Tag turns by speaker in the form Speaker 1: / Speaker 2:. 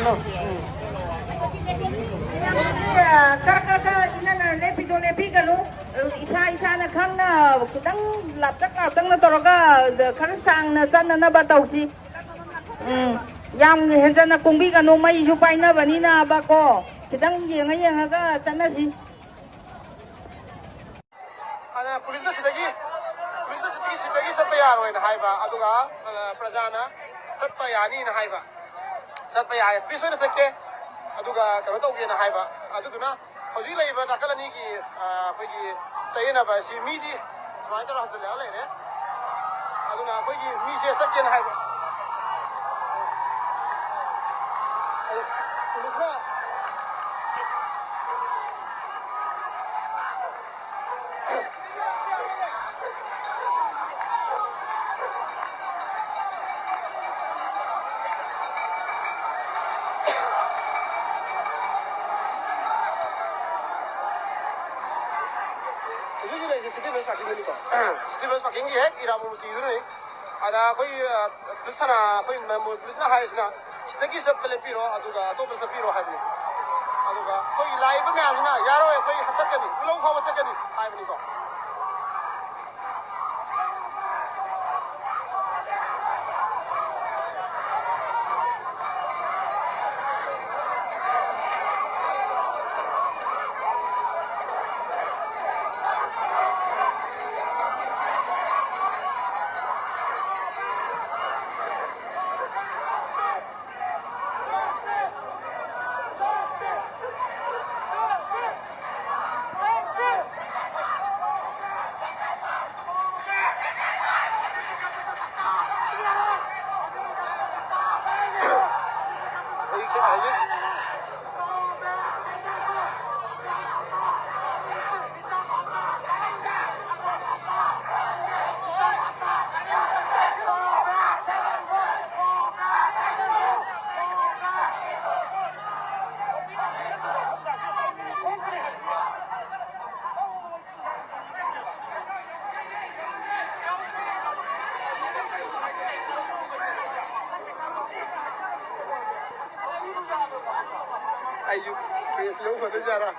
Speaker 1: no ka ina na le pito le pi ka lu isa na khang na dang lap tak lap dang na toroga khang sang na chan na ba tau si yam hen chan na kung bi ka no mai ju pai na bani na ba ko sidang yeng ga chan na si
Speaker 2: ana police na sidagi satpa yaroi na haiba aduga prajana satpa yani na haiba satpa ya special na sakke aduga karo tawge na haiba aduduna hoji leiba nakalani ki khoi sayena ba si mi di smai tara hasle ale ne aduna khoi mi se sakke na haiba police na city bus parking ni ko city bus parking ye ira mo ti yure ada koi pulisana koi member pulisna haris na sidagi sab pele piro aduga to pele piro habi aduga koi live me amina yaro koi hasakani ulo khawa sakani habi ni ko ayu face lo hote ja raha